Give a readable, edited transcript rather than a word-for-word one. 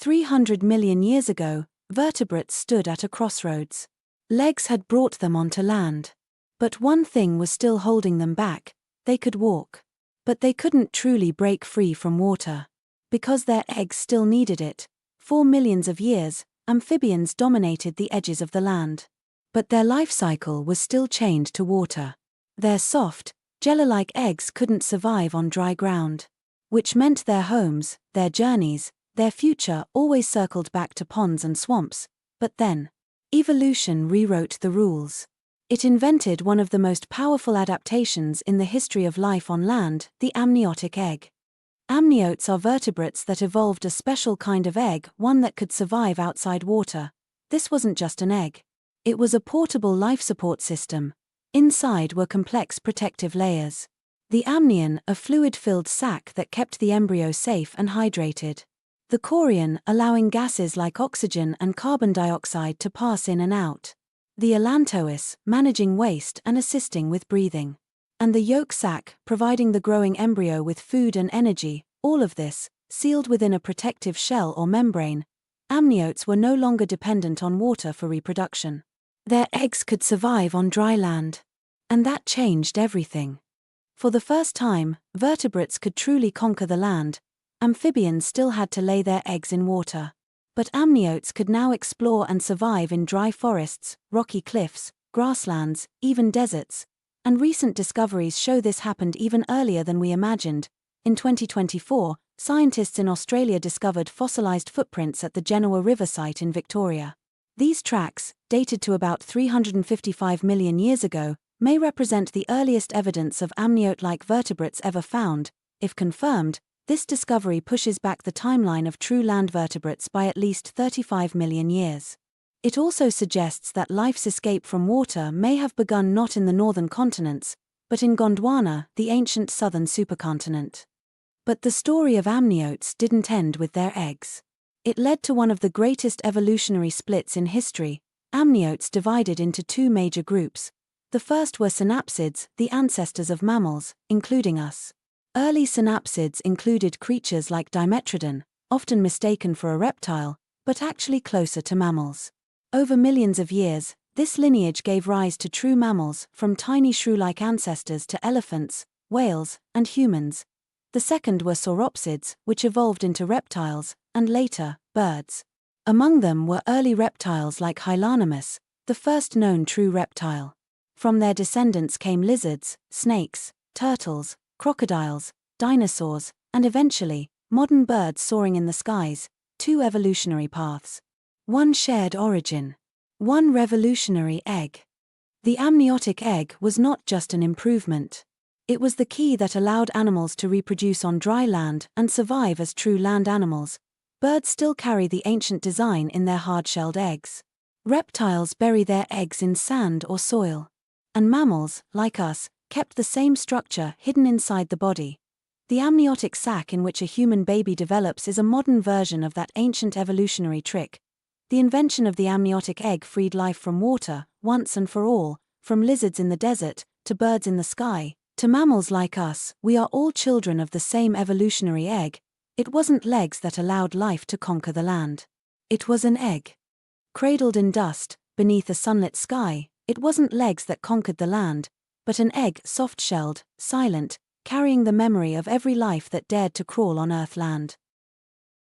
300 million years ago, vertebrates stood at a crossroads. Legs had brought them onto land. But one thing was still holding them back: they could walk. But they couldn't truly break free from water. Because their eggs still needed it, for millions of years, amphibians dominated the edges of the land. But their life cycle was still chained to water. Their soft, jelly-like eggs couldn't survive on dry ground. Which meant their homes, their journeys, their future always circled back to ponds and swamps. But then, evolution rewrote the rules. It invented one of the most powerful adaptations in the history of life on land, the amniotic egg. Amniotes are vertebrates that evolved a special kind of egg, one that could survive outside water. This wasn't just an egg. It was a portable life support system. Inside were complex protective layers. The amnion, a fluid-filled sac that kept the embryo safe and hydrated. The chorion, allowing gases like oxygen and carbon dioxide to pass in and out. The allantois, managing waste and assisting with breathing. And the yolk sac, providing the growing embryo with food and energy. All of this, sealed within a protective shell or membrane. Amniotes were no longer dependent on water for reproduction. Their eggs could survive on dry land. And that changed everything. For the first time, vertebrates could truly conquer the land. Amphibians still had to lay their eggs in water. But amniotes could now explore and survive in dry forests, rocky cliffs, grasslands, even deserts. And recent discoveries show this happened even earlier than we imagined. In 2024, scientists in Australia discovered fossilized footprints at the Genoa River site in Victoria. These tracks, dated to about 355 million years ago, may represent the earliest evidence of amniote-like vertebrates ever found. If confirmed, this discovery pushes back the timeline of true land vertebrates by at least 35 million years. It also suggests that life's escape from water may have begun not in the northern continents, but in Gondwana, the ancient southern supercontinent. But the story of amniotes didn't end with their eggs. It led to one of the greatest evolutionary splits in history. Amniotes divided into two major groups. The first were synapsids, the ancestors of mammals, including us. Early synapsids included creatures like Dimetrodon, often mistaken for a reptile, but actually closer to mammals. Over millions of years, this lineage gave rise to true mammals, from tiny shrew-like ancestors to elephants, whales, and humans. The second were sauropsids, which evolved into reptiles, and later, birds. Among them were early reptiles like Hylarnemus, the first known true reptile. From their descendants came lizards, snakes, turtles, crocodiles, dinosaurs, and eventually, modern birds soaring in the skies. Two evolutionary paths. One shared origin. One revolutionary egg. The amniotic egg was not just an improvement. It was the key that allowed animals to reproduce on dry land and survive as true land animals. Birds still carry the ancient design in their hard-shelled eggs. Reptiles bury their eggs in sand or soil. And mammals, like us, kept the same structure hidden inside the body. The amniotic sac in which a human baby develops is a modern version of that ancient evolutionary trick. The invention of the amniotic egg freed life from water, once and for all, from lizards in the desert, to birds in the sky, to mammals like us. We are all children of the same evolutionary egg. It wasn't legs that allowed life to conquer the land. It was an egg. Cradled in dust, beneath a sunlit sky, it wasn't legs that conquered the land, but an egg soft-shelled, silent, carrying the memory of every life that dared to crawl on Earth land.